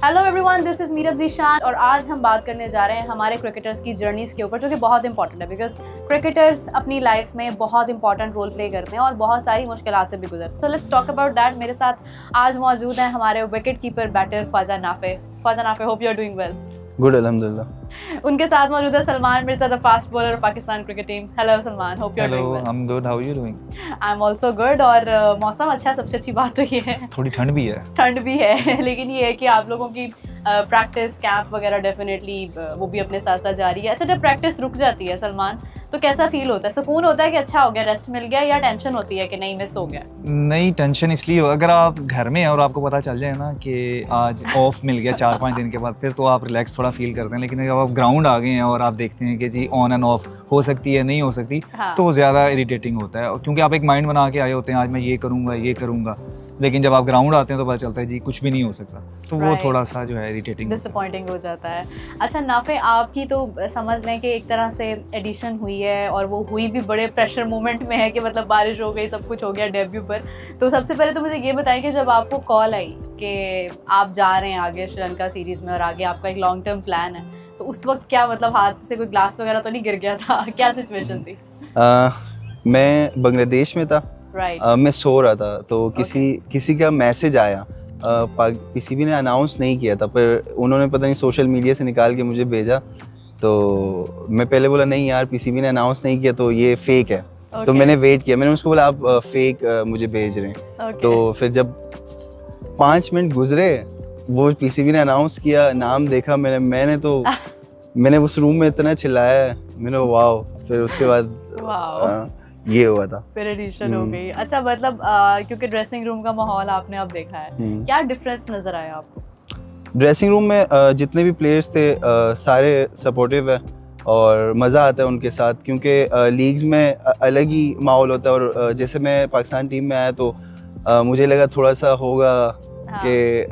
Hello everyone, this is Meerab Zeeshan और आज हम बात करने जा रहे हैं हमारे क्रिकेटर्स की जर्नीज़ के ऊपर, जो कि बहुत इंपॉर्टेंट है बिकॉज क्रिकेटर्स अपनी लाइफ में बहुत इंपॉर्टेंट रोल प्ले करते हैं और बहुत सारी मुश्किलात से भी गुजरते हैं। So let's talk about that. मेरे साथ आज मौजूद हैं हमारे wicket keeper batter Khwaja Nafay. Hope you are doing well. Good, अल्हम्दुलिल्लाह। उनके साथ मौजूद है Salman Mirza, the fast bowler of Pakistan cricket team. Hello Salman, hope you are doing well. I am good, how are you doing? I am also good. और मौसम अच्छा है, सबसे अच्छी बात तो ये है। थोड़ी ठंड भी है। ठंड भी है लेकिन ये है कि आप लोगों की प्रैक्टिस कैंप वगैरह डेफिनेटली वो भी अपने साथ साथ जारी है। अच्छा, जब प्रैक्टिस रुक जाती है सलमान, तो कैसा फील होता है? सुकून होता है कि अच्छा हो गया, रेस्ट मिल गया, या टेंशन होती है कि नहीं मिस हो गया? नहीं, टेंशन इसलिए हो, अगर आप घर में हैं और आपको पता चल जाए ना कि आज ऑफ मिल गया 4-5 दिन के बाद, फिर तो आप रिलैक्स थोड़ा फील करते हैं। लेकिन जब आप ग्राउंड आ गए हैं और आप देखते हैं कि जी ऑन एंड ऑफ हो सकती है, नहीं हो सकती, हाँ। तो ज़्यादा इरिटेटिंग होता है, क्योंकि आप एक माइंड बना के आए होते हैं आज मैं ये करूँगा, लेकिन जब आप ग्राउंड आते हैं तो पता चलता है जी कुछ भी नहीं हो सकता, तो वो थोड़ा सा जो है इरिटेटिंग, डिसअपॉइंटिंग हो जाता है। अच्छा नाफे, आपकी तो समझ लें कि एक तरह से एडिशन हुई है और वो हुई भी बड़े प्रेशर मोमेंट में है कि मतलब बारिश हो गई, सब कुछ हो गया डेब्यू पर। तो सबसे पहले तो मुझे ये बताएं कि जब आपको कॉल आई कि आप जा रहे हैं आगे श्रीलंका सीरीज़ में और आगे आपका एक लॉन्ग टर्म प्लान है, तो उस वक्त क्या मतलब हाथ से कोई ग्लास वगैरह तो नहीं गिर गया था? क्या सिचुएशन थी? मैं बांग्लादेश में था। मैं सो रहा था तो किसी का मैसेज आया। पीसीबी ने अनाउंस नहीं किया था, पर उन्होंने पता नहीं सोशल मीडिया से निकाल के मुझे भेजा। तो मैं पहले बोला नहीं यार, पीसीबी ने अनाउंस नहीं किया तो ये फेक है। तो मैंने वेट किया, मैंने उसको बोला आप फेक मुझे भेज रहे हैं। तो फिर जब 5 मिनट गुजरे, वो पीसीबी ने अनाउंस किया, नाम देखा मैंने उस रूम में इतना चिल्लाया, मैंने वाओ। फिर उसके बाद ये हुआ था, फिर एडिशन हो गई। अच्छा मतलब क्योंकि ड्रेसिंग रूम का माहौल आपने अब देखा है, क्या डिफरेंस नजर आया आपको? ड्रेसिंग रूम में जितने भी प्लेयर्स थे सारे सपोर्टिव है और मज़ा आता है उनके साथ, क्योंकि लीग्स में अलग ही माहौल होता है। और जैसे मैं पाकिस्तान टीम में आया तो मुझे लगा थोड़ा सा होगा कि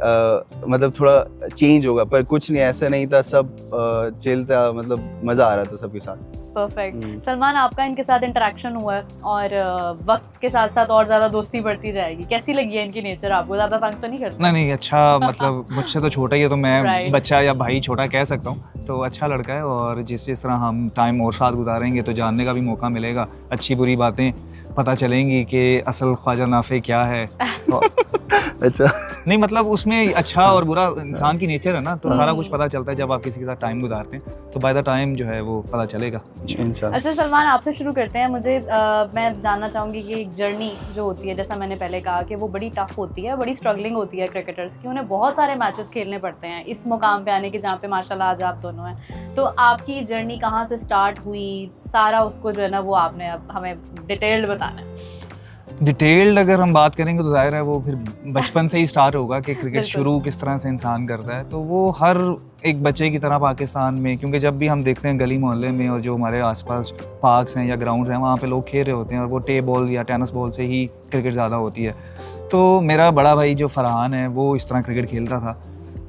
मतलब थोड़ा चेंज होगा, पर कुछ नहीं, ऐसा नहीं था। सब चिल था, मतलब मज़ा आ रहा था सबके साथ। परफेक्ट। सलमान, आपका इनके साथ इंटरेक्शन हुआ है और वक्त के साथ साथ और ज़्यादा दोस्ती बढ़ती जाएगी। कैसी लगी है इनकी नेचर आपको? ज़्यादा तंग तो नहीं करता? नहीं, अच्छा मतलब मुझसे तो छोटा ही है, तो मैं बच्चा या भाई छोटा कह सकता हूँ। तो अच्छा लड़का है और जिस तरह हम टाइम और साथ गुजारेंगे तो जानने का भी मौका मिलेगा, अच्छी बुरी बातें पता चलेंगी कि असल ख्वाजा नाफे क्या है। अच्छा नहीं मतलब उसमें अच्छा और बुरा इंसान की नेचर है ना, तो सारा कुछ पता चलता है जब आप किसी के साथ टाइम गुजारते हैं, तो बाय द टाइम जो है वो पता चलेगा। अच्छा सलमान, आपसे शुरू करते हैं। मुझे मैं जानना चाहूँगी कि एक जर्नी जो होती है, जैसा मैंने पहले कहा कि वो बड़ी टफ होती है, बड़ी स्ट्रगलिंग होती है क्रिकेटर्स की, उन्हें बहुत सारे मैचेस खेलने पड़ते हैं इस मुकाम पे आने के जहाँ पे माशाल्लाह आज आप दोनों हैं। तो आपकी जर्नी कहाँ से स्टार्ट हुई, सारा उसको जो है ना वो आपने अब हमें डिटेल्ड बताना है। डिटेल्ड अगर हम बात करेंगे तो जाहिर है वो फिर बचपन से ही स्टार्ट होगा कि क्रिकेट शुरू किस तरह से इंसान करता है। तो वो हर एक बच्चे की तरह पाकिस्तान में, क्योंकि जब भी हम देखते हैं गली मोहल्ले में और जो हमारे आसपास पार्क्स हैं या ग्राउंड्स हैं, वहाँ पे लोग खेल रहे होते हैं और वो टे बॉल या टेनिस बॉल से ही क्रिकेट ज़्यादा होती है। तो मेरा बड़ा भाई जो फरहान है वो इस तरह क्रिकेट खेलता था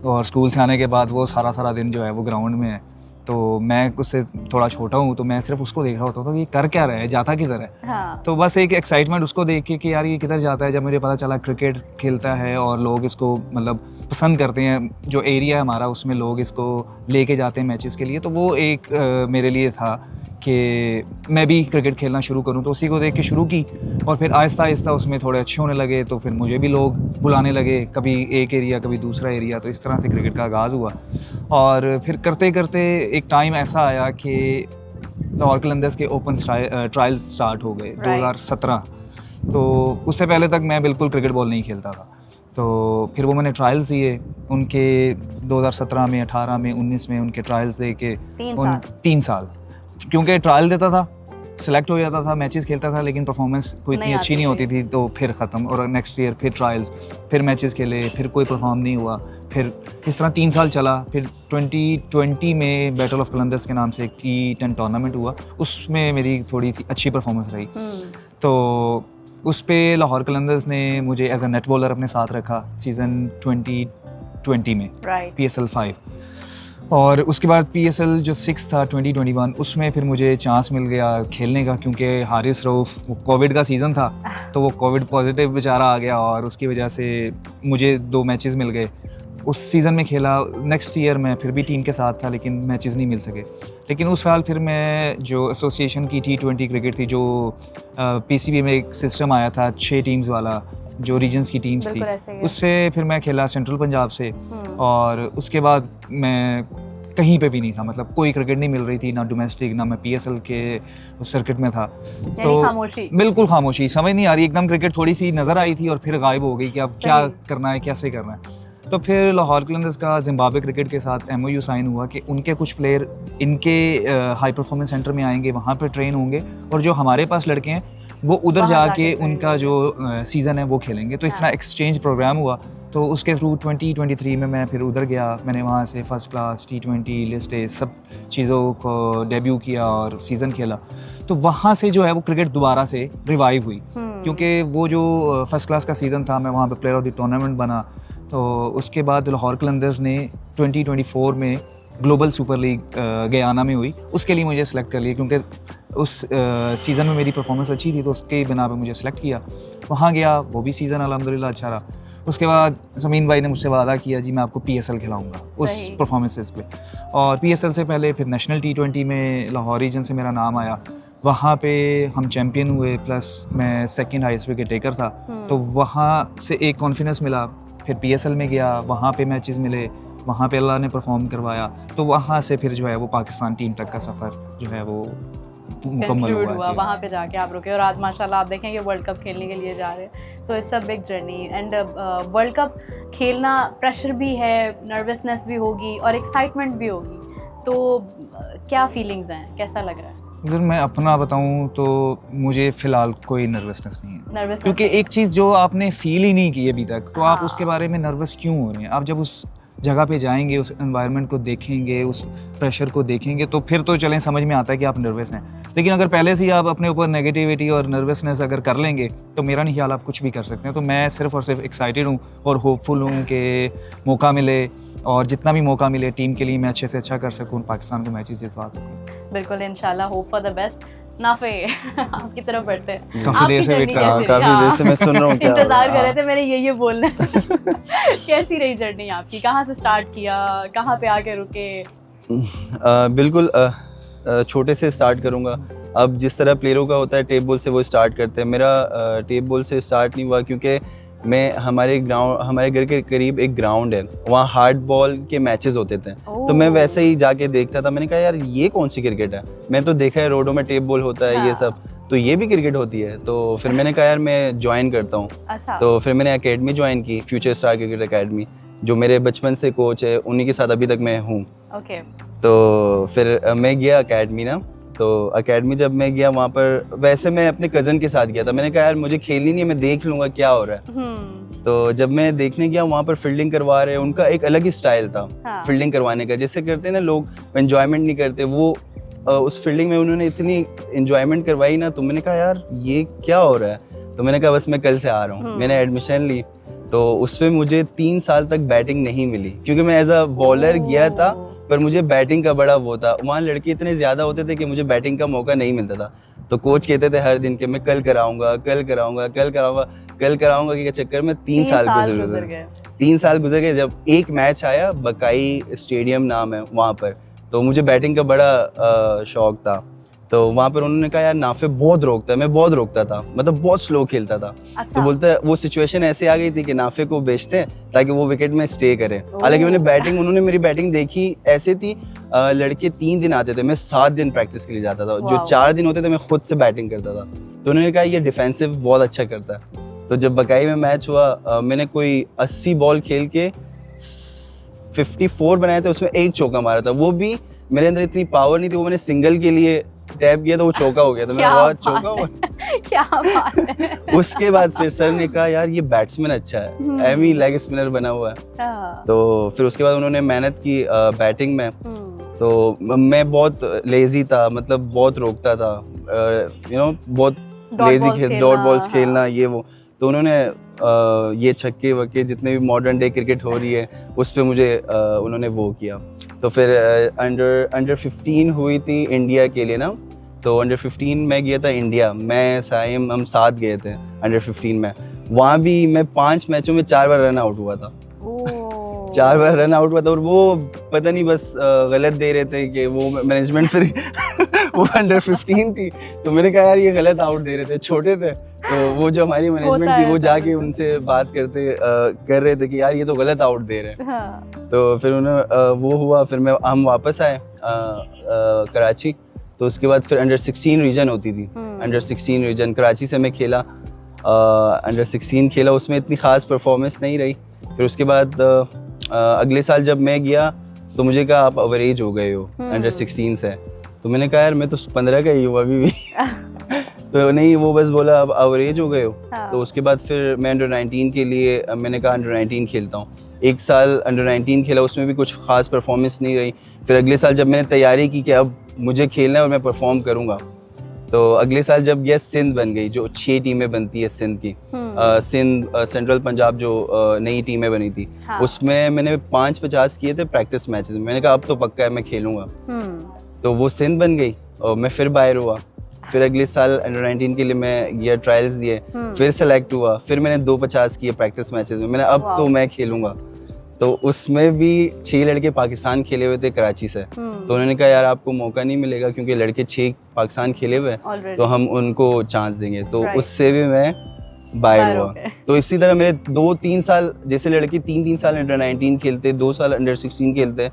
और स्कूल से आने के बाद वो सारा दिन जो है वो ग्राउंड में है। तो मैं उससे थोड़ा छोटा हूँ, तो मैं सिर्फ उसको देख रहा होता था कि ये कर क्या रहा है, जाता किधर है। हाँ। तो बस एक एक्साइटमेंट उसको देख के कि यार ये किधर जाता है। जब मुझे पता चला क्रिकेट खेलता है और लोग इसको मतलब पसंद करते हैं, जो एरिया है हमारा उसमें लोग इसको लेके जाते हैं मैचेस के लिए, तो वो एक मेरे लिए था कि मैं भी क्रिकेट खेलना शुरू करूं। तो उसी को देख के शुरू की और फिर आहिस्ता आहिस्ता उसमें थोड़े अच्छे होने लगे, तो फिर मुझे भी लोग बुलाने लगे, कभी एक एरिया कभी दूसरा एरिया। तो इस तरह से क्रिकेट का आगाज़ हुआ और फिर करते करते एक टाइम ऐसा आया कि लाहौर कलंदर्स के ओपन ट्रायल्स स्टार्ट हो गए 2017। तो उससे पहले तक मैं बिल्कुल क्रिकेट बॉल नहीं खेलता था। तो फिर वो मैंने ट्रायल्स दिए उनके 2017 में, 18 में, 19 में उनके ट्रायल्स दे के 3 साल, क्योंकि ट्रायल देता था, सिलेक्ट हो जाता था, मैचेस खेलता था, लेकिन परफॉर्मेंस कोई इतनी अच्छी नहीं होती थी, तो फिर ख़त्म। और नेक्स्ट ईयर फिर ट्रायल्स, फिर मैचेस खेले, फिर कोई परफॉर्म नहीं हुआ, फिर इस तरह 3 साल चला। फिर 2020 में बैटल ऑफ कलंदर्स के नाम से एक T10 टूर्नामेंट हुआ, उसमें मेरी थोड़ी सी अच्छी परफॉर्मेंस रही। तो उस पर लाहौर कलंदर्स ने मुझे एज ए नेट बॉलर अपने साथ रखा सीज़न 2020 में, PSL 5। और उसके बाद PSL जो 6 था 2021, उसमें फिर मुझे चांस मिल गया खेलने का, क्योंकि हारिस रऊफ़, वो कोविड का सीज़न था, तो वो कोविड पॉजिटिव बेचारा आ गया और उसकी वजह से मुझे 2 मैचेस मिल गए उस सीज़न में खेला। नेक्स्ट ईयर मैं फिर भी टीम के साथ था लेकिन मैचेस नहीं मिल सके। लेकिन उस साल फिर मैं जो एसोसिएशन की T20 क्रिकेट थी, जो PCB में एक सिस्टम आया था 6 टीम्स वाला, जो रीजन्स की टीम्स थी, उससे फिर मैं खेला सेंट्रल पंजाब से। और उसके बाद मैं कहीं पे भी नहीं था, मतलब कोई क्रिकेट नहीं मिल रही थी, ना डोमेस्टिक, ना मैं PSL के उस सर्किट में था। तो खामोशी, बिल्कुल खामोशी, समझ नहीं आ रही एकदम। क्रिकेट थोड़ी सी नज़र आई थी और फिर गायब हो गई कि अब क्या करना है, कैसे करना है। तो फिर लाहौर कलंदर्स का जिम्बाब्वे क्रिकेट के साथ MOU साइन हुआ कि उनके कुछ प्लेयर इनके हाई परफॉर्मेंस सेंटर में आएंगे, वहाँ पर ट्रेन होंगे, और जो हमारे पास लड़के हैं वो उधर जाके उनका जो सीज़न है वो खेलेंगे। तो इस तरह एक्सचेंज प्रोग्राम हुआ। तो उसके थ्रू 2023 में मैं फिर उधर गया। मैंने वहाँ से फर्स्ट क्लास, T20 लिस्ट सब चीज़ों को डेब्यू किया और सीज़न खेला। तो वहाँ से जो है वो क्रिकेट दोबारा से रिवाइव हुई, क्योंकि वो जो फर्स्ट क्लास का सीज़न था, मैं वहाँ पे प्लेयर ऑफ द टूर्नामेंट बना। तो उसके बाद लाहौर कलंदर्स ने 2024 में ग्लोबल सुपर लीग गयाना में हुई, उसके लिए मुझे सेलेक्ट कर लिया, क्योंकि उस सीज़न में मेरी परफॉर्मेंस अच्छी थी, तो उसके बिना पे मुझे सेलेक्ट किया। वहाँ गया, वो भी सीज़न अल्हम्दुलिल्लाह अच्छा रहा। उसके बाद समीन भाई ने मुझसे वादा किया, जी मैं आपको PSL खिलाऊंगा उस परफॉर्मेंसेस पे। और PSL से पहले फिर नेशनल T20 में लाहौर रीजन से मेरा नाम आया, वहाँ पे हम चैम्पियन हुए, प्लस मैं सेकंड हाईएस्ट विकेट टेकर था। तो वहाँ से एक कॉन्फिडेंस मिला। फिर PSL में गया, वहाँ पे मैचेस मिले, वहाँ पे अल्लाह ने परफॉर्म करवाया। तो वहाँ से फिर जो है वो पाकिस्तान टीम तक का सफ़र जो है वो मुकम्मल हुआ। वहाँ पे जाके आप रुके और आज माशाल्लाह आप देखें कि वर्ल्ड कप खेलने के लिए जा रहे हैं। So it's a big journey. And world cup खेलना प्रेशर भी है, नर्वसनेस भी होगी और एक्साइटमेंट भी होगी। तो क्या फीलिंग्स हैं, कैसा लग रहा है? अगर मैं अपना बताऊं तो मुझे फ़िलहाल कोई नर्वसनेस नहीं है, क्योंकि एक चीज़ जो आपने फील ही नहीं की अभी तक, तो आप उसके बारे में नर्वस क्यों हो रहे हैं? आप जब उस जगह पे जाएंगे, उस एनवायरनमेंट को देखेंगे, उस प्रेशर को देखेंगे, तो फिर तो चलें समझ में आता है कि आप नर्वस हैं। लेकिन अगर पहले से ही आप अपने ऊपर नेगेटिविटी और नर्वसनेस अगर कर लेंगे, तो मेरा नहीं ख्याल आप कुछ भी कर सकते हैं। तो मैं सिर्फ और सिर्फ एक्साइटेड हूँ और होपफुल हूँ कि मौका मिले, और जितना भी मौका मिले टीम के लिए मैं अच्छे से अच्छा कर सकूँ, पाकिस्तान के मैचेस जितवा सकूँ। बिल्कुल, इंशाल्लाह, hope for the best. Nafe आपकी तरफ बढ़ते हैं। काफी देर से मैं सुन रहा हूँ, इंतजार कर रहे थे मैंने ये बोलना। कैसी रही जर्नी आपकी? कहाँ से स्टार्ट किया, कहाँ पे आके रुके? बिल्कुल छोटे से स्टार्ट करूँगा। अब जिस तरह प्लेयरों का होता है टेप बॉल से वो स्टार्ट करते हैं, मेरा टेप बॉल से स्टार्ट नहीं हुआ, क्योंकि मैं हमारे घर के करीब एक ग्राउंड है, वहाँ हार्ड बॉल के मैचेस होते थे। तो मैं वैसे ही जाके देखता था। मैंने कहा यार ये कौन सी क्रिकेट है, मैं तो देखा है रोडों में टेप बॉल होता है, ये सब, तो ये भी क्रिकेट होती है। तो फिर मैंने कहा यार मैं ज्वाइन करता हूँ। अच्छा। तो फिर मैंने एकेडमी ज्वाइन की, फ्यूचर स्टार क्रिकेट एकेडमी, जो मेरे बचपन से कोच है, उन्हीं के साथ अभी तक मैं हूँ। ओके। तो फिर मैं गया एकेडमी ना, तो एकेडमी जब मैं गया वहाँ पर, वैसे मैं अपने कज़न के साथ गया था। मैंने कहा यार मुझे खेलनी नहीं है, मैं देख लूँगा क्या हो रहा है। तो जब मैं देखने गया वहाँ पर फील्डिंग करवा रहे हैं, उनका एक अलग ही स्टाइल था फील्डिंग करवाने का, जैसे करते हैं ना लोग, एंजॉयमेंट नहीं करते, वो उस फील्डिंग में उन्होंने इतनी एंजॉयमेंट करवाई ना। तो मैंने कहा यार ये क्या हो रहा है। तो मैंने कहा बस मैं कल से आ रहा हूँ। मैंने एडमिशन ली, तो उसमें मुझे 3 साल तक बैटिंग नहीं मिली, क्योंकि मैं एज अ बॉलर गया था, पर मुझे बैटिंग का बड़ा वो था। वहाँ लड़के इतने ज़्यादा होते थे कि मुझे बैटिंग का मौका नहीं मिलता था। तो कोच कहते थे हर दिन कि मैं कल कराऊंगा, कल कराऊंगा, कल कराऊंगा, कल कराऊंगा के चक्कर में 3 साल गुजर गए। 3 साल गुजर गए। जब एक मैच आया, बकाई स्टेडियम नाम है वहाँ पर, तो मुझे बैटिंग का बड़ा शौक था। तो वहाँ पर उन्होंने कहा यार नाफे बहुत रोकता है। मैं बहुत रोकता था, मतलब बहुत स्लो खेलता था। अच्छा। तो बोलता है वो सिचुएशन ऐसे आ गई थी कि नाफे को बेचते हैं ताकि वो विकेट में स्टे करे। हालांकि मैंने बैटिंग, उन्होंने मेरी बैटिंग देखी ऐसे थी, लड़के 3 दिन आते थे, मैं 7 दिन प्रैक्टिस के लिए जाता था। जो 4 दिन होते थे मैं खुद से बैटिंग करता था। तो उन्होंने कहा ये डिफेंसिव बहुत अच्छा करता है। तो जब बकाई में मैच हुआ, मैंने कोई 80 बॉल खेल के 54 बनाए थे, उसमें 1 चौका मारा था। वो भी मेरे अंदर इतनी पावर नहीं थी, वो मैंने सिंगल के लिए टैप किया तो वो चौका हो गया था। मैं बहुत चौका हुआ। क्या बात है। उसके बाद फिर सर ने कहा यार ये बैट्समैन अच्छा है, एमी लेग स्पिनर बना हुआ है। तो फिर उसके बाद उन्होंने मेहनत की बैटिंग में। तो मैं बहुत लेजी था, मतलब बहुत रोकता था, बहुत लेजी डॉट बॉल्स खेलना, ये वो। तो उन्होंने ये छक्के वक्के जितने भी मॉडर्न डे क्रिकेट हो रही है उस पर मुझे उन्होंने वो किया। तो फिर अंडर 15 हुई थी इंडिया के लिए ना, तो अंडर 15 में गया था इंडिया, मैं साइम हम साथ गए थे अंडर 15 में। वहाँ भी मैं 5 मैचों में 4 बार रन आउट हुआ था। 4 बार रन आउट हुआ था और वो पता नहीं बस गलत दे रहे थे कि वो मैनेजमेंट फिर वो अंडर 15 थी, तो मैंने कहा यार ये गलत आउट दे रहे थे, छोटे थे, तो वो जो हमारी मैनेजमेंट थी वो जाके उनसे बात कर रहे थे कि यार ये तो गलत आउट दे रहे हैं। हाँ। तो फिर उन्होंने वो हुआ, फिर हम वापस आए कराची, तो उसके बाद फिर अंडर 16 रीजन होती थी, अंडर 16 रीजन कराची से मैं खेला, अंडर 16 खेला, उसमें इतनी ख़ास परफॉर्मेंस नहीं रही। फिर उसके बाद अगले साल जब मैं गया तो मुझे कहा आप अवरेज हो गए हो अंडर 16 से, तो मैंने कहा यार मैं तो 15 का ही हूँ अभी भी तो नहीं, वो बस बोला अब अवरेज हो गए हो। हाँ। तो उसके बाद फिर मैं अंडर 19 के लिए मैंने कहा अंडर 19 खेलता हूँ। एक साल अंडर 19 खेला, उसमें भी कुछ ख़ास परफॉर्मेंस नहीं रही। फिर अगले साल जब मैंने तैयारी की कि अब मुझे खेलना है और मैं परफॉर्म करूँगा, तो अगले साल जब यह सिंध बन गई, जो 6 टीमें बनती है सिंध की, सिंध सेंट्रल पंजाब जो नई टीमें बनी थी, हाँ। उसमें मैंने 5-50 किए थे प्रैक्टिस मैचेस में। मैंने कहा अब तो पक्का है मैं खेलूँगा, तो वो सिंध बन गई और मैं फिर बाहर हुआ। फिर अगले साल अंडर 19 के लिए मैं गया, ट्रायल्स दिए, फिर सेलेक्ट हुआ, फिर मैंने 2-50 किए प्रैक्टिस मैचेस में। मैंने अब तो मैं खेलूँगा, तो उसमें भी 6 लड़के पाकिस्तान खेले हुए थे कराची से, तो उन्होंने कहा यार आपको मौका नहीं मिलेगा क्योंकि लड़के 6 पाकिस्तान खेले हुए हैं, तो हम उनको चांस देंगे। तो उससे भी मैं बाहर हुआ। तो इसी तरह मेरे 2-3 साल, जैसे लड़के 3-3 साल अंडर 19 खेलते, 2 साल अंडर 16 खेलते,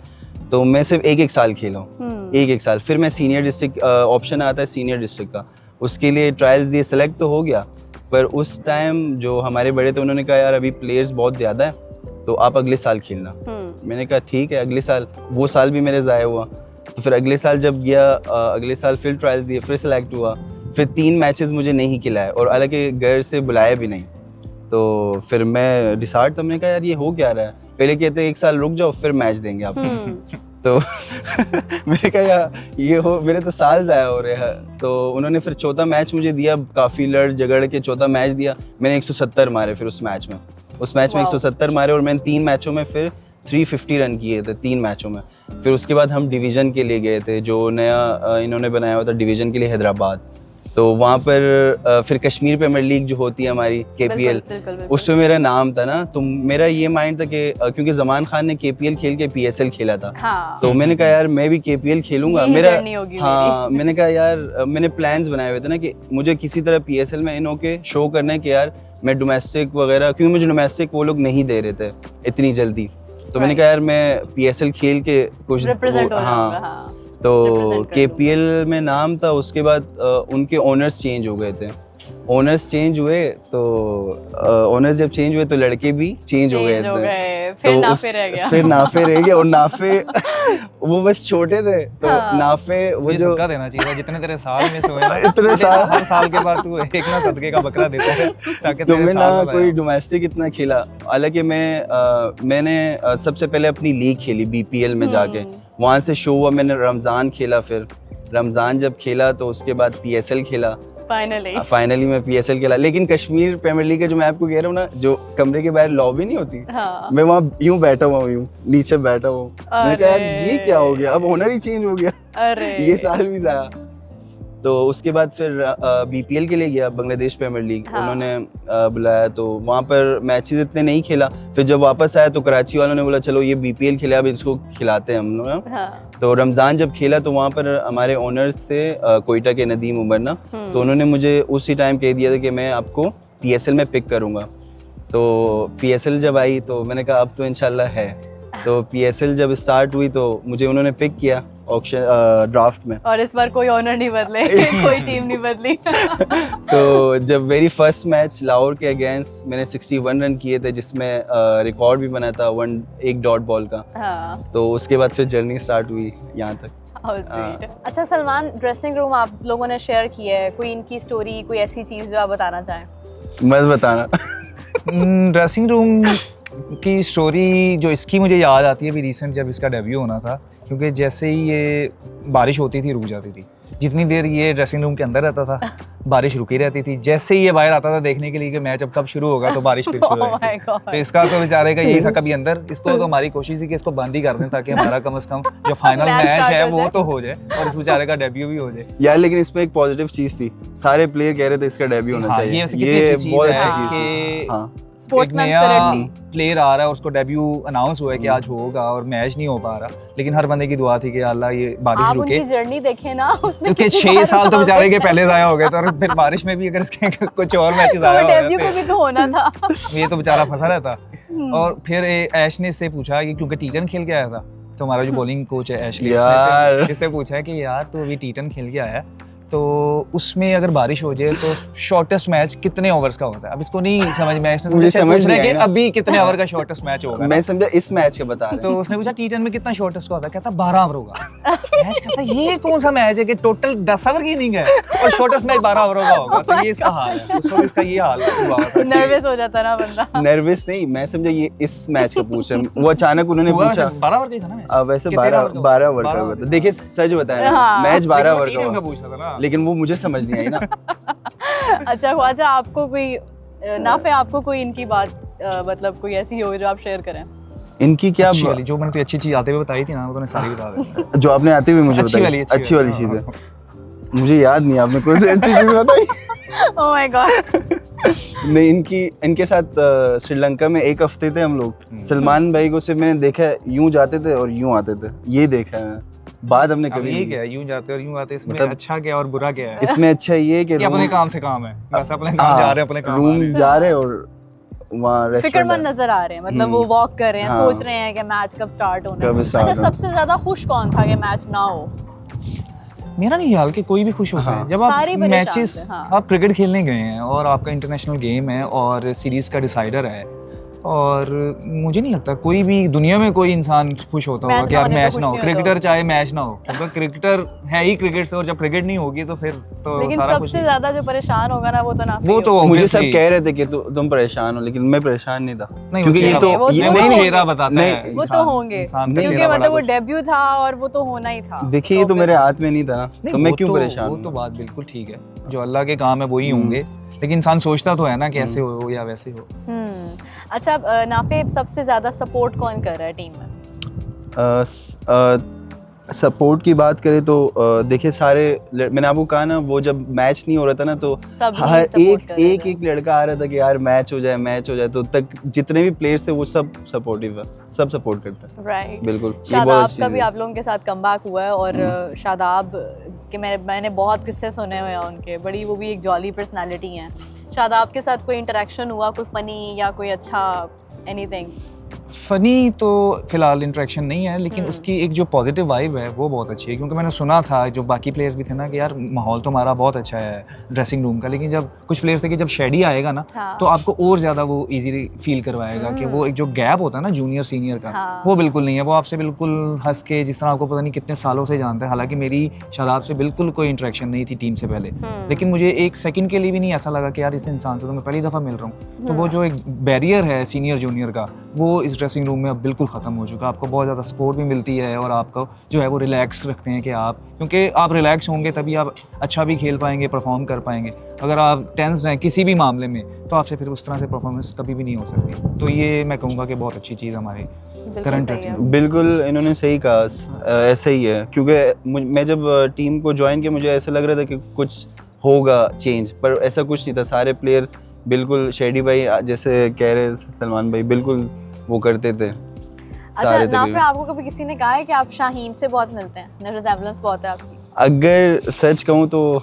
तो मैं सिर्फ 1-1 साल खेला हूँ, 1-1 साल। फिर मैं सीनियर डिस्ट्रिक्ट ऑप्शन आता है सीनियर डिस्ट्रिक्ट का, उसके लिए ट्रायल्स दिए, सेलेक्ट तो हो गया, पर उस टाइम जो हमारे बड़े थे उन्होंने कहा यार अभी प्लेयर्स बहुत ज़्यादा है, तो आप अगले साल खेलना। मैंने कहा ठीक है, अगले साल। वो साल भी मेरे ज़ाया हुआ, तो फिर अगले साल जब गया, अगले साल फिर ट्रायल्स दिए, फिर सेलेक्ट हुआ, फिर 3 मैचेस मुझे नहीं खिलाए और हालांकि घर से बुलाया भी नहीं। तो फिर मैं डिसाइड, तो मैंने कहा यार ये हो क्या रहा है, पहले कहते 1 साल रुक जाओ फिर मैच देंगे आपको तो मैंने कहा यार ये हो, मेरे तो साल ज़ाया हो रहे हैं। तो उन्होंने फिर चौथा मैच मुझे दिया, काफ़ी लड़ झगड़ के चौथा मैच दिया, मैंने 170 मारे फिर उस मैच में 170 मारे और मैंने 3 मैचों में फिर 350 रन किए थे 3 मैचों में। फिर उसके बाद हम डिवीज़न के लिए गए थे, जो नया इन्होंने बनाया हुआ था डिवीज़न के लिए हैदराबाद, तो वहाँ पर फिर कश्मीर प्रीमियर लीग जो होती है हमारी KPL, उसमें मेरा नाम था ना, तो मेरा ये माइंड था कि क्योंकि जमान खान ने KPL खेल के PSL खेला था, हाँ। तो मैंने कहा यार मैं भी KPL खेलूंगा, मेरा हाँ मैंने कहा यार मैंने प्लान्स बनाए हुए थे ना कि मुझे किसी तरह PSL में इन होके शो करना है कि यार मैं डोमेस्टिक वगैरह, क्योंकि मुझे डोमेस्टिक वो लोग नहीं दे रहे थे इतनी जल्दी, तो मैंने कहा यार मैं PSL खेल के कुछ हाँ। तो KPL में नाम था। उसके बाद उनके ओनर्स चेंज हो गए थे, ओनर्स चेंज हुए, तो ओनर्स जब चेंज हुए तो लड़के भी चेंज हो गए थे, फिर नाफे रह गया फिर नाफे रह गया और नाफे वो बस छोटे थे, तो हाँ। नाफे वो जो सदका देना चाहिए, जितने तेरे साल में से हुए इतने साल, हर साल के बाद तू एक ना सदके का बकरा देता है ताकि तो मैं ना कोई डोमेस्टिक इतना खेला। हालांकि मैंने सबसे पहले अपनी लीग खेली BPL में जाके, वहाँ से शो हुआ, मैंने रमज़ान खेला, फिर रमज़ान जब खेला तो उसके बाद PSL खेला, फाइनली मैं PSL खेला। लेकिन कश्मीर प्रीमियर लीग का जो मैं आपको कह रहा हूँ ना, जो कमरे के बाहर लॉबी नहीं होती, हाँ। मैं वहाँ यूं बैठा हुआ हूँ, नीचे बैठा हुआ हूँ, मैंने कहा यार ये क्या हो गया, अब ओनर ही चेंज हो गया ये साल भी जाया। तो उसके बाद फिर BPL के लिए गया, बांग्लादेश प्रीमियर लीग, हाँ। उन्होंने बुलाया, तो वहाँ पर मैचेस इतने नहीं खेला। फिर जब वापस आया तो कराची वालों ने बोला चलो ये BPL खेला, अब इसको खिलाते हैं हम लोग, हाँ। तो रमज़ान जब खेला तो वहाँ पर हमारे ओनर्स थे कोयटा के नदीम उमर ना, तो उन्होंने मुझे उसी टाइम कह दिया था कि मैं आपको PSL में पिक करूँगा। तो PSL जब आई तो मैंने कहा अब तो इंशाल्लाह है, तो PSL जब स्टार्ट हुई तो मुझे उन्होंने पिक किया ऑक्शन ड्राफ्ट में, और इस बार कोई ओनर नहीं बदले कोई टीम नहीं बदली तो जब वेरी फर्स्ट मैच लाहौर के अगेंस्ट मैंने 61 रन किए थे, जिसमें रिकॉर्ड भी बना था 1 डॉट बॉल का, हाँ। तो उसके बाद फिर जर्नी स्टार्ट हुई यहाँ तक। अच्छा सलमान, ड्रेसिंग रूम आप लोगों ने शेयर किया है, कोई इनकी स्टोरी, कोई ऐसी चीज़ जो आप बताना चाहें? मत बताना ड्रेसिंग रूम की स्टोरी जो इसकी मुझे याद आती है अभी रिसेंट, जब इसका डेब्यू होना था, क्योंकि जैसे ही ये बारिश होती थी रुक जाती थी, जितनी देर ये ड्रेसिंग रूम के अंदर रहता था बारिश रुकी रहती थी, जैसे ही ये बाहर आता था देखने के लिए कि मैच अब कब शुरू होगा तो बारिश फिर शुरू होगी। तो इसका तो बेचारे का यही था कभी अंदर, इसको तो हमारी कोशिश थी कि इसको बंद ही कर दें ताकि हमारा कम से कम जो फाइनल मैच है वो तो हो जाए और इस बेचारे का डेब्यू भी हो जाए यार। लेकिन इसमें एक पॉजिटिव चीज थी, सारे प्लेयर कह रहे थे इसका डेब्यू होना चाहिए, ये बहुत अच्छी चीज थी। स्पोर्ट्समैन नया स्पिरिट थी। प्लेयर आ रहा है, उसको डेब्यू अनाउंस हुआ है कि आज होगा और मैच नहीं हो पा रहा, लेकिन हर बंदे की दुआ थी कि अल्लाह ये बारिश आप रुके। उनकी जर्नी देखें ना, उसमें उसके कितनी 6 बार साल तो बेचारे के रुकावटें पहले ज़ाया हो गए थे, और फिर बारिश में भी अगर इसके कुछ और मैचेस तो आया हो डेब्यू को भी तो होना था। ये तो बेचारा फंसा रहता। और फिर ऐश ने इससे पूछा कि क्योंकि टी10 खेल के आया था, तो हमारा जो बॉलिंग कोच है एशली, यार। इससे पूछा है कि यार तू अभी टी10 खेल के आया है, तो उसमें अगर बारिश हो जाए तो शॉर्टेस्ट मैच कितने ओवर्स का होता है? अब इसको नहीं समझ में, इसने मुझे समझ पूछ रहा है नहीं कि आया। अभी कितने ओवर का शॉर्टेस्ट मैच होगा। मैं समझा इस मैच का बता रहे तो उसने पूछा टी10 में कितना शॉर्टेस्ट का होता है? कहता 12 ओवर होगा। मैच कहता ये कौन सा मैच है कि टोटल 10 ओवर की इनिंग है और शॉर्टेस्ट मैच 12 ओवरों का होगा? तो ये इसका हाल है, उस वक्त इसका ये हाल हुआ था। नर्वस हो जाता ना बंदा। नर्वस नहीं, मैं समझा ये इस मैच का पूछ रहे हैं। वो अचानक उन्होंने पूछा 12 ओवर का ही था ना मैच? वैसे कितने 12 ओवर का? 12 ओवर का 12 हुआ था। ओवर। देखिए सच बताया हाँ। मैच 12 ओवर टी10 का का हुआ, पूछा था ना। लेकिन वो मुझे समझ नहीं आई ना। अच्छा ख्वाजा, आपको कोई नाफे, आपको कोई इनकी बात मतलब कोई ऐसी हो जो आप शेयर करें? इनकी क्या अच्छी वाली जो मैंने कोई अच्छी चीज आते हुए बताई थी ना, वो तूने सारी बता दी। जो आपने आते हुए मुझे अच्छी बताई, वाली अच्छी वाली चीज है। हाँ। मुझे याद नहीं आपने कौन सी अच्छी चीज बताई। Oh my God. नहीं, इनके साथ श्रीलंका में 1 हफ्ते थे हम लोग। सलमान भाई को सिर्फ मैंने देखा यूं जाते थे और यूं आते थे, ये देखा है। बाद हमने अब कभी ये नहीं क्या है, यूं जाते और यूं आते, इसमें मतलब- अच्छा क्या और बुरा क्या है? इसमें अच्छा ये है कि कि अपने काम से काम है, बस अपने काम जा रहे हैं, अपने काम आ रहे रूम हैं। जा रहे हैं और वहाँ रेस्टोरेंट फिक्रमंद नजर आ रहे हैं, मतलब वो वॉक कर रहे हैं, हाँ। सोच रहे हैं कि मैच कब स्टार्ट होना कब है। start अच्छा, होना। सबसे ज्यादा खुश कौन था कि मैच ना हो? मेरा नहीं ख्याल कि कोई भी खुश होता है हाँ। जब आप सारे परेशान मैचेस, थे, हाँ। आप क्रिकेट खेलने गए हैं और आपका इंटरनेशनल गेम है और सीरीज का डिसाइडर है, और मुझे नहीं लगता कोई भी दुनिया में कोई इंसान खुश होता होगा मैच कि ना यार होने पे मैच खुश ना हो। नहीं होता क्रिकेटर होगा। चाहे मैच ना हो, क्योंकि क्रिकेटर है ही क्रिकेट से, और जब क्रिकेट नहीं होगी तो फिर तो लेकिन सारा कुछ सबसे नहीं। ज्यादा जो परेशान होगा ना, वो तो नाफे वो ही तो होगा। मुझे सब obviously- कह रहे थे कि तुम परेशान हो, लेकिन मैं परेशान नहीं था। नहीं, क्योंकि वो ये चेहरा- तो वो ये तो नहीं होंगे। चेहरा बताता नहीं, है वो तो इंसान- होंगे, इंसान का नहीं, क्योंकि चेहरा मतलब बड़ा वो कुछ- डेब्यू था और वो तो होना ही था। देखिए ये तो मेरे हाथ में नहीं था ना, नहीं, तो मैं वो क्यों तो- परेशान वो तो हूँ? बात बिल्कुल ठीक है, जो अल्लाह के काम है वही होंगे, लेकिन इंसान सोचता तो है ना कि ऐसे हो या वैसे हो। अच्छा, नाफे सबसे ज्यादा सपोर्ट कौन कर रहा है टीम में? सपोर्ट की बात करें तो देखिए सारे मैंने आपको कहा ना, वो जब मैच नहीं हो रहा था ना, तो सब ही हर support कर रहे थे। एक लड़का आ रहा था कि यार मैच हो जाए, मैच हो जाए। तो तक जितने भी प्लेयर्स थे वो सब सपोर्टिव है, सब सपोर्ट करते हैं। राइट। बिल्कुल, ये बहुत शादाब अच्छी का भी चीज़ है। आप लोगों के साथ कमबैक हुआ है, और शादाब के मैंने बहुत किस्से सुने हुए हैं उनके, बड़ी वो भी एक जॉली पर्सनालिटी हैं। शादाब के साथ कोई इंटरेक्शन हुआ, कोई फनी या कोई अच्छा एनीथिंग? फ़नी तो फिलहाल इंटरेक्शन नहीं है, लेकिन उसकी एक जो पॉजिटिव वाइब है वो बहुत अच्छी है, क्योंकि मैंने सुना था जो बाकी प्लेयर्स भी थे ना कि यार माहौल तो हमारा बहुत अच्छा है ड्रेसिंग रूम का, लेकिन जब कुछ प्लेयर्स थे कि जब शेडी आएगा ना, हाँ। तो आपको और ज़्यादा वो इजीली फील करवाएगा कि वो एक जो गैप होता है ना जूनियर सीनियर का, हाँ। वो बिल्कुल नहीं है। वो आपसे बिल्कुल हंस के, जिस तरह आपको पता नहीं कितने सालों से जानता है, हालांकि मेरी शादाब से बिल्कुल कोई इंटरेक्शन नहीं थी टीम से पहले, लेकिन मुझे एक सेकंड के लिए भी नहीं ऐसा लगा कि यार इस इंसान से तो मैं पहली दफ़ा मिल रहा हूँ। तो वो जो एक बैरियर है सीनियर जूनियर का, वो इस ड्रेसिंग रूम में अब बिल्कुल ख़त्म हो चुका है। आपको बहुत ज़्यादा सपोर्ट भी मिलती है, और आपको जो है वो रिलैक्स रखते हैं कि आप, क्योंकि आप रिलैक्स होंगे तभी आप अच्छा भी खेल पाएंगे, परफॉर्म कर पाएंगे। अगर आप टेंस रहें किसी भी मामले में, तो आपसे फिर उस तरह से परफॉर्मेंस कभी भी नहीं हो सकती। तो ये मैं कहूँगा कि बहुत अच्छी चीज़ हमारी करंट ड्रेसिंग रूम। बिल्कुल, इन्होंने सही कहा, ऐसा ही है। क्योंकि मैं जब टीम को ज्वाइन किया, मुझे ऐसा लग रहा था कि कुछ होगा चेंज, पर ऐसा कुछ नहीं था। सारे प्लेयर बिल्कुल, शेडी भाई जैसे कह रहे सलमान भाई, बिल्कुल वो करते थे। अच्छा नाफे, आपको कभी किसी ने कहा है कि आप शाहीन से बहुत मिलते हैं, रिजेम्बलेंस बहुत है आपकी? अगर सच कहूँ तो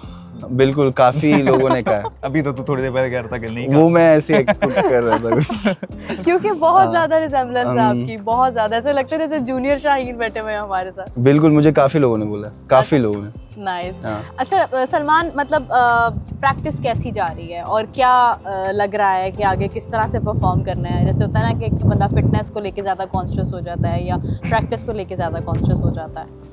बिल्कुल काफी लोगों ने कहा। अभी तो तू थोड़ी देर पहले कह रहा था कि नहीं वो मैं ऐसे एक्ट कर रहा था कुछ। क्योंकि बहुत ज्यादा रिजेम्बलेंस है आपकी, बहुत ज्यादा, ऐसा लगता है जैसे जूनियर शाहीन बैठे हुए हैं हमारे साथ। बिल्कुल, मुझे काफी लोगों ने बोला, काफी लोगों ने। नाइस। हाँ। अच्छा सलमान, मतलब प्रैक्टिस कैसी जा रही है, और क्या लग रहा है कि आगे किस तरह से परफॉर्म करना है? जैसे होता है ना कि एक बंदा फिटनेस को लेके ज़्यादा कॉन्शियस हो जाता है, या प्रैक्टिस को लेके ज़्यादा कॉन्शियस हो जाता है?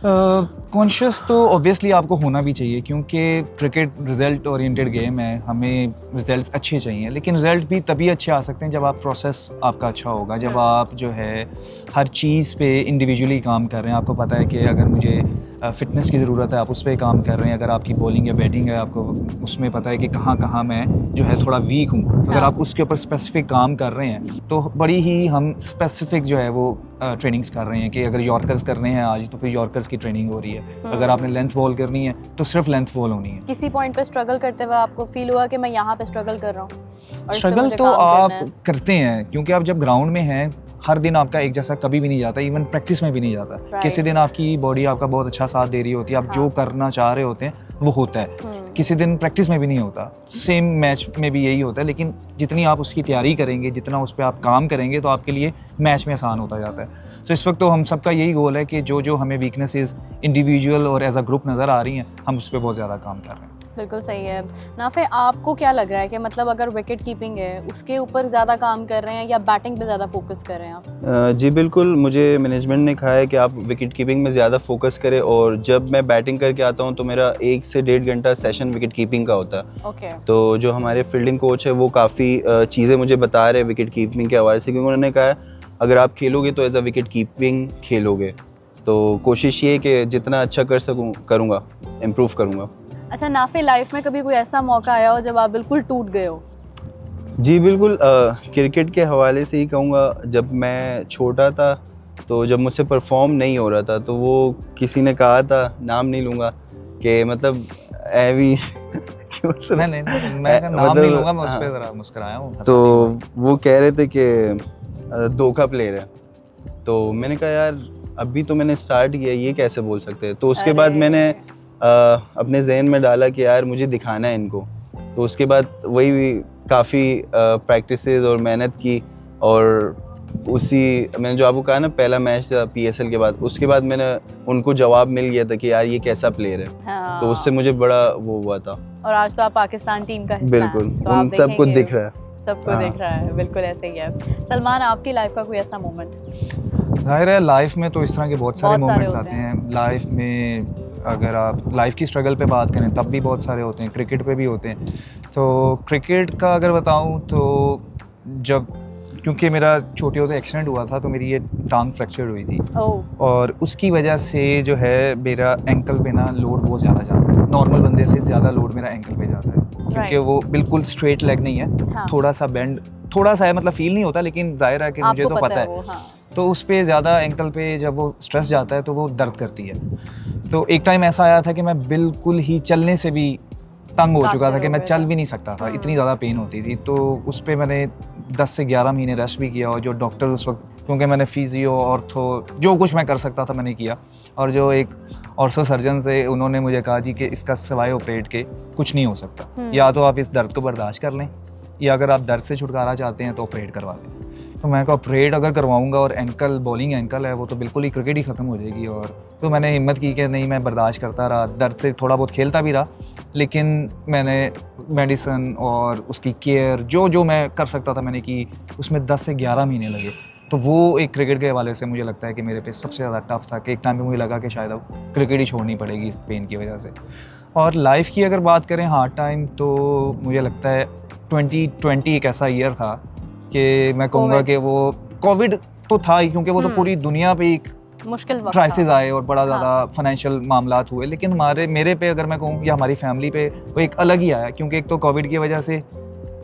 कॉन्शियस तो ऑब्वियसली आपको होना भी चाहिए, क्योंकि क्रिकेट रिजल्ट ओरिएंटेड गेम है, हमें रिजल्ट्स अच्छे चाहिए। लेकिन रिजल्ट भी तभी अच्छे आ सकते हैं जब आप प्रोसेस आपका अच्छा होगा, जब आप जो है हर चीज़ पे इंडिविजुअली काम कर रहे हैं। आपको पता है कि अगर मुझे फिटनेस की ज़रूरत है, आप उस पर काम कर रहे हैं। अगर आपकी बॉलिंग या बैटिंग है, आपको उसमें पता है कि कहाँ कहाँ मैं जो है थोड़ा वीक हूँ, अगर आप उसके ऊपर स्पेसिफिक काम कर रहे हैं तो बड़ी ही हम स्पेसिफिक जो है वो ट्रेनिंग्स कर रहे हैं कि अगर यॉर्कर्स करने हैं आज तो फिर यॉर्कर्स की ट्रेनिंग हो रही है, अगर आपने लेंथ बॉल करनी है तो सिर्फ लेंथ बॉल होनी है। किसी पॉइंट पे स्ट्रगल करते हुए आपको फील हुआ कि मैं यहाँ पे स्ट्रगल कर रहा हूँ? स्ट्रगल तो आप करते हैं क्योंकि आप जब ग्राउंड में हैं हर दिन आपका एक जैसा कभी भी नहीं जाता, इवन प्रैक्टिस में भी नहीं जाता। किसी दिन आपकी बॉडी आपका बहुत अच्छा साथ दे रही होती है, आप जो करना चाह रहे होते हैं वो होता है, किसी दिन प्रैक्टिस में भी नहीं होता। सेम मैच में भी यही होता है, लेकिन जितनी आप उसकी तैयारी करेंगे, जितना उस पर आप काम करेंगे तो आपके लिए मैच में आसान होता जाता है। तो इस वक्त तो हम सबका यही गोल है कि जो हमें वीकनेसेस इंडिविजुअल और एज अ ग्रुप नज़र आ रही हैं, हम उस पर बहुत ज़्यादा काम कर रहे हैं। बिल्कुल सही है। नाफे, आपको क्या लग रहा है कि मतलब अगर विकेट कीपिंग है उसके ऊपर ज़्यादा काम कर रहे हैं या बैटिंग पे ज़्यादा फोकस कर रहे हैं आप? जी बिल्कुल, मुझे मैनेजमेंट ने कहा है कि आप विकेट कीपिंग में ज़्यादा फोकस करें, और जब मैं बैटिंग करके आता हूं तो मेरा 1 से 1.5 घंटा सेशन विकेट कीपिंग का होता है। ओके। तो जो हमारे फील्डिंग कोच है वो काफ़ी चीज़ें मुझे बता रहे हैं विकेट कीपिंग के हवाले से, क्योंकि उन्होंने कहा है अगर आप खेलोगे तो एज अ विकेट कीपिंग खेलोगे, तो कोशिश ये कि जितना अच्छा कर सकूँ करूँगा, इम्प्रूव करूँगा। अच्छा नाफे, लाइफ में कभी कोई ऐसा मौका आया हो जब आप बिल्कुल टूट गए हो? जी बिल्कुल, क्रिकेट के हवाले से ही कहूँगा, जब मैं छोटा था तो जब मुझसे परफॉर्म नहीं हो रहा था तो वो किसी ने कहा था, नाम नहीं लूँगा, कि मतलब एवी नहीं, मैं नाम नहीं लूँगा, मैं उस पर ज़रा मुस्कुराया हूँ। तो वो कह रहे थे कि धोखा प्लेयर है, तो मैंने कहा यार अभी तो मैंने स्टार्ट किया, ये कैसे बोल सकते हैं। तो उसके बाद मैंने अपने जहन में डाला कि यार मुझे दिखाना है इनको, तो उसके बाद वही काफ़ी प्रैक्टिसेस और मेहनत की, और उसी मैंने जो आपको कहा ना पहला मैच था PSL के बाद, उसके बाद मैंने उनको जवाब मिल गया था कि यार ये कैसा प्लेयर है। हाँ। तो उससे मुझे बड़ा वो हुआ था। और आज तो आप पाकिस्तान टीम का हिस्सा हैं, बिल्कुल, तो आप सबको दिख रहा है, सबको दिख रहा है, बिल्कुल ऐसे ही है। सलमान, आपकी लाइफ का कोई ऐसा मोमेंट? जाहिर है लाइफ में तो इस तरह के बहुत सारे मोमेंट्स आते हैं। लाइफ में अगर आप लाइफ की स्ट्रगल पे बात करें तब भी बहुत सारे होते हैं, क्रिकेट पे भी होते हैं। तो क्रिकेट का अगर बताऊं तो जब, क्योंकि मेरा छोटे होते एक्सीडेंट हुआ था तो मेरी ये टांग फ्रैक्चर हुई थी, और उसकी वजह से जो है मेरा एंकल पे ना लोड बहुत ज़्यादा जाता है, नॉर्मल बंदे से ज़्यादा लोड मेरा एंकल पे जाता है, क्योंकि वो बिल्कुल स्ट्रेट लेग नहीं है, थोड़ा सा बेंड थोड़ा सा है, मतलब फील नहीं होता, लेकिन दायरा है कि मुझे तो पता है। तो उस पर ज़्यादा एंकल पे जब वो स्ट्रेस जाता है तो वो दर्द करती है। तो एक टाइम ऐसा आया था कि मैं बिल्कुल ही चलने से भी तंग हो चुका था कि मैं चल भी नहीं सकता था, इतनी ज़्यादा पेन होती थी। तो उस पर मैंने 10 से 11 महीने रेस्ट भी किया, और जो डॉक्टर उस वक्त, क्योंकि मैंने फिजियो ऑर्थो जो कुछ मैं कर सकता था मैंने किया, और जो एक ऑर्थो सर्जन थे उन्होंने मुझे कहा जी कि इसका सिवाय ऑपरेट के कुछ नहीं हो सकता, या तो आप इस दर्द को बर्दाश्त कर लें, या अगर आप दर्द से छुटकारा चाहते हैं तो ऑपरेट करवा लें। तो मैं कहा ऑपरेट अगर करवाऊंगा और एंकल बॉलिंग एंकल है वो तो बिल्कुल ही क्रिकेट ही ख़त्म हो जाएगी। और तो मैंने हिम्मत की कि नहीं, मैं बर्दाश्त करता रहा, दर्द से थोड़ा बहुत खेलता भी रहा, लेकिन मैंने मेडिसिन और उसकी केयर जो मैं कर सकता था मैंने की। उसमें 10 से 11 महीने लगे। तो वो एक क्रिकेट के हवाले से मुझे लगता है कि मेरे पे सबसे ज़्यादा टफ था, कि एक टाइम पे मुझे लगा कि शायद अब क्रिकेट ही छोड़नी पड़ेगी इस पेन की वजह से। और लाइफ की अगर बात करें हार्ड टाइम, तो मुझे लगता है 2020 एक ऐसा ईयर था कि मैं कहूँगा कि वो कोविड तो था ही, क्योंकि वो तो पूरी दुनिया पे एक मुश्किल क्राइसिस आए और बड़ा ज़्यादा फाइनेंशियल मामलात हुए, लेकिन मेरे पे अगर मैं कहूँ या हमारी फैमिली पे वो एक अलग ही आया, क्योंकि एक तो कोविड की वजह से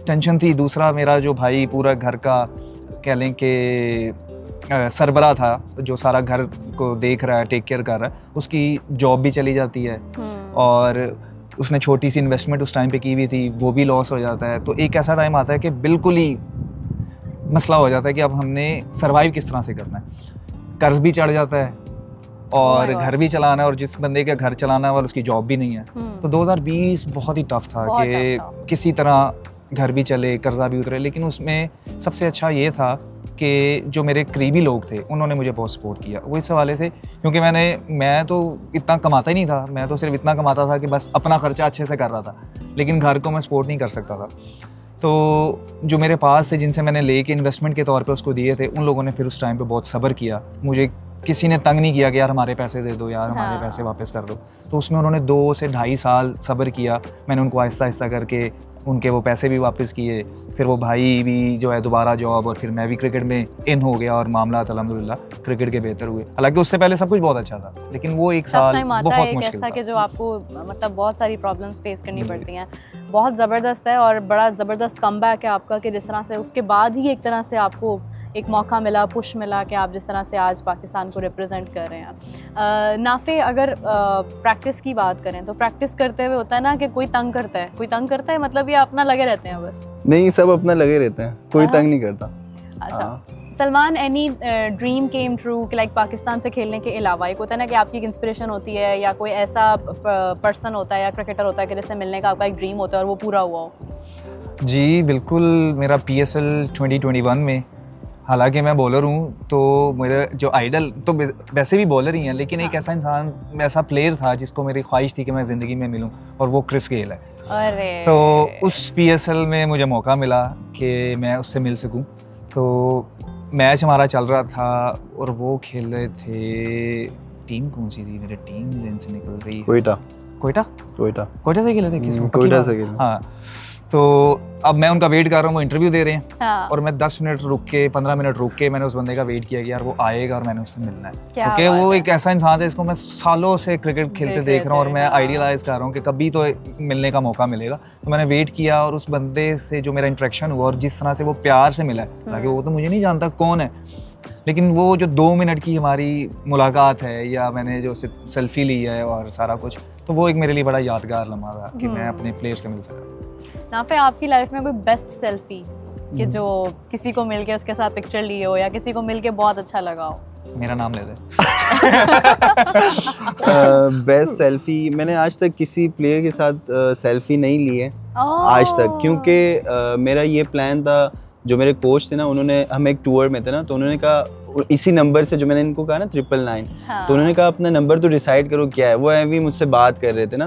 टेंशन थी, दूसरा मेरा जो भाई पूरा घर का कह लें कि सरबरा था, जो सारा घर को देख रहा है, टेक केयर कर रहा है, उसकी जॉब भी चली जाती है, और उसने छोटी सी इन्वेस्टमेंट उस टाइम पे की हुई थी, वो भी लॉस हो जाता है। तो एक ऐसा टाइम आता है कि बिल्कुल ही मसला हो जाता है कि अब हमने सर्वाइव किस तरह से करना है। कर्ज भी चढ़ जाता है और घर भी चलाना है, और जिस बंदे का घर चलाना है और उसकी जॉब भी नहीं है। तो 2020 बहुत ही टफ था कि किसी तरह घर भी चले, कर्जा भी उतरे। लेकिन उसमें सबसे अच्छा ये था कि जो मेरे करीबी लोग थे उन्होंने मुझे बहुत सपोर्ट किया, वो इस हवाले से, क्योंकि मैं तो इतना कमाता ही नहीं था, मैं तो सिर्फ इतना कमाता था कि बस अपना खर्चा अच्छे से कर रहा था, लेकिन घर को मैं सपोर्ट नहीं कर सकता था। तो जो मेरे पास थे, जिनसे मैंने लेके इन्वेस्टमेंट के तौर पे उसको दिए थे, उन लोगों ने फिर उस टाइम पे बहुत सब्र किया। मुझे किसी ने तंग नहीं किया कि यार हमारे पैसे दे दो, यार हमारे पैसे वापस कर दो। तो उसमें उन्होंने 2 से ढाई साल सब्र किया। मैंने उनको आहिस्ता आहिस्ता करके उनके वो पैसे भी वापस किए, फिर वो भाई भी जो है दोबारा जॉब, और फिर मैं भी क्रिकेट में इन हो गया और मामला अल्हम्दुलिल्लाह क्रिकेट के बेहतर हुए। हालांकि उससे पहले सब कुछ बहुत अच्छा था, लेकिन वो एक साल टाइम आता है बहुत एक मुश्किल ऐसा था। कि जो आपको मतलब बहुत सारी प्रॉब्लम्स फेस करनी पड़ती हैं। बहुत ज़बरदस्त है और बड़ा ज़बरदस्त कमबैक है आपका कि जिस तरह से उसके बाद ही एक तरह से आपको एक मौका मिला, पुश मिला कि आप जिस तरह से आज पाकिस्तान को रिप्रेजेंट कर रहे हैं। नाफे, अगर प्रैक्टिस की बात करें तो प्रैक्टिस करते हुए होता है ना कि कोई तंग करता है, मतलब ये अपना लगे रहते हैं बस? नहीं, सब अपना लगे रहते हैं, कोई तंग नहीं करता। अच्छा सलमान, एनी ड्रीम केम ट्रू कि लाइक पाकिस्तान से खेलने के अलावा एक होता है ना कि आपकी एक इंस्पिरेशन होती है या कोई ऐसा पर्सन होता है या क्रिकेटर होता है कि जिससे मिलने का आपका एक ड्रीम होता है और वो पूरा हुआ हो? जी बिल्कुल, मेरा PSL 2021 में, हालांकि मैं बॉलर हूँ तो मेरा जो आइडल तो वैसे भी बॉलर ही हैं, लेकिन एक ऐसा इंसान, ऐसा प्लेयर था जिसको मेरी ख्वाहिश थी कि मैं ज़िंदगी में मिलूँ, और वो क्रिस गेल है। अरे तो उस PSL में मुझे मौका मिला कि मैं उससे मिल सकूँ। तो मैच हमारा चल रहा था और वो खेल रहे थे, टीम कौन सी थी, मेरी टीम जिनसे निकल रही है, कोयटा से खेले थे, किस कोयटा से खेले। हाँ, तो अब मैं उनका वेट कर रहा हूँ, वो इंटरव्यू दे रहे हैं। हाँ। और मैं 10 मिनट रुक के, 15 मिनट रुक के मैंने उस बंदे का वेट किया कि यार वो आएगा और मैंने उससे मिलना है, क्योंकि वो एक ऐसा इंसान है जिसको मैं सालों से क्रिकेट खेलते देख रहा हूँ और मैं आइडियलाइज कर रहा हूँ कि कभी तो मिलने का मौका मिलेगा। तो मैंने वेट किया और उस बंदे से जो मेरा इंटरेक्शन हुआ और जिस तरह से वो प्यार से मिला है, हालांकि वो तो मुझे नहीं जानता कौन है, लेकिन वो जो 2 मिनट की हमारी मुलाकात है या मैंने जो सेल्फी ली है और सारा कुछ, तो वो एक मेरे लिए बड़ा यादगार लम्हा था कि मैं अपने प्लेयर से मिल सका। नाफे, आपकी लाइफ में कोई बेस्ट सेल्फी कि जो किसी को मिलके उसके साथ पिक्चर लिए हो या किसी को मिलके बहुत अच्छा लगा हो? मेरा नाम ले दे। बेस्ट सेल्फी मैंने आज तक किसी प्लेयर के साथ सेल्फी नहीं ली है आज तक, क्योंकि मेरा ये प्लान था, जो मेरे कोच थे ना, उन्होंने, हम एक टूर में थे ना, तो उन्होंने कहा इसी नंबर से, जो मैंने इनको कहा ना 999, हाँ। तो उन्होंने कहा अपना नंबर तो डिसाइड करो क्या है। वो अभी मुझसे बात कर रहे थे ना,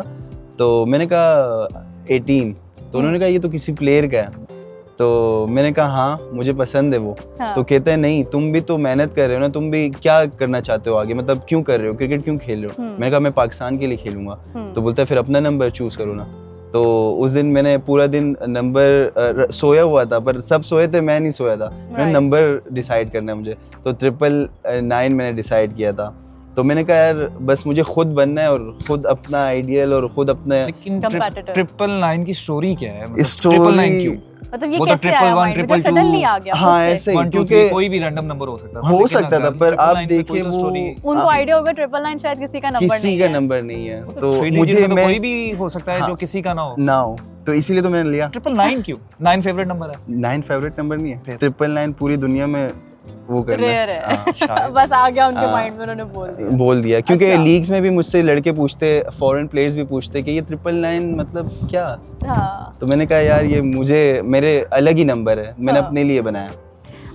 तो मैंने कहा 18, तो उन्होंने कहा ये तो किसी प्लेयर का है, तो मैंने कहा हाँ मुझे पसंद है वो। हाँ। तो कहते हैं नहीं, तुम भी तो मेहनत कर रहे हो ना, तुम भी क्या करना चाहते हो आगे, मतलब क्यों कर रहे हो, क्रिकेट क्यों खेल रहे हो? मैंने कहा मैं पाकिस्तान के लिए खेलूंगा। तो बोलता है फिर अपना नंबर चूज करो ना। तो उस दिन मैंने पूरा दिन नंबर सोया हुआ था, पर सब सोए थे, मैं नहीं सोया था। मैंने नंबर डिसाइड करना है मुझे, तो 999 मैंने डिसाइड किया था। तो मैंने कहा यार बस मुझे खुद बनना है और खुद अपना आइडियल और खुद अपना। लेकिन 999 की स्टोरी क्या है? मतलब 999 क्यों? मतलब ये कैसे आया माइंड में, जो सडनली आ गया? हाँ ऐसे ही, क्योंकि कोई भी रैंडम नंबर हो सकता था, पर आप देखिए वो उनको आइडिया होगा 999 शायद किसी का नंबर नहीं है, तो मुझे कोई भी हो सकता है जो किसी का ना हो, तो इसीलिए तो मैंने लिया। 999 क्यों? 9 फेवरेट नंबर है? 9 फेवरेट नंबर नहीं है, 999 पूरी दुनिया में वो करना है। बस आ गया उनके माइंड में, उन्होंने बोल दिया। क्योंकि लीग्स में भी मुझसे लड़के पूछते, फॉरेन प्लेयर्स भी पूछते कि ये 999 मतलब क्या? तो मैंने कहा यार ये मुझे, मेरे अलग ही नंबर है, मैंने अपने लिए बनाया।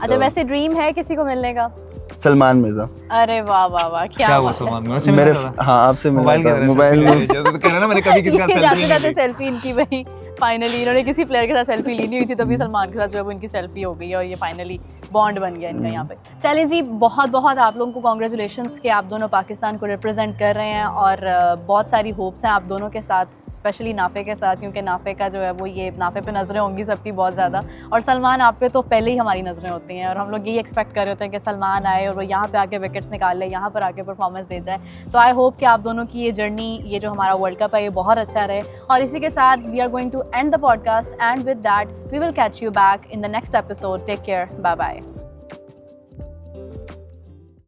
अच्छा, वैसे ड्रीम है किसी को मिलने का? सलमान मिर्जा। अरे वाह वाह वाह, क्या हुआ सलमान मिर्जा? मेरे हाँ आपसे मोबाइल में कह रहा ना, मैंने कभी किसी का जाते सेल्फी इनकी भाई फाइनली इन्होंने किसी प्लेयर के साथ सेल्फी ली नहीं हुई थी, तभी सलमान के साथ जो है वो इनकी सेल्फी हो गई है और ये फाइनली बॉन्ड बन गया इनका यहाँ पे। चलें जी, बहुत बहुत आप लोगों को कॉन्ग्रेचुलेशंस कि आप दोनों पाकिस्तान को रिप्रेजेंट कर रहे हैं और बहुत सारी होप्स हैं आप दोनों के साथ, स्पेशली नाफे के साथ, क्योंकि नाफे का जो है वो, ये नाफे पे नज़रें होंगी सबकी बहुत ज़्यादा, और सलमान आप पे तो पहले ही हमारी नज़रें होती हैं और हम लोग यही एक्सपेक्ट कर रहे होते हैं कि सलमान आए और वो यहाँ पे आके विकेट्स निकाल ले, यहाँ पर आके परफॉर्मेंस दे जाए। तो आई होप कि आप दोनों की ये जर्नी, ये जो हमारा वर्ल्ड कप है, ये बहुत अच्छा रहे। और इसी के साथ we are going to end the podcast, and with that we will catch you back in the next episode. Take care. Bye bye.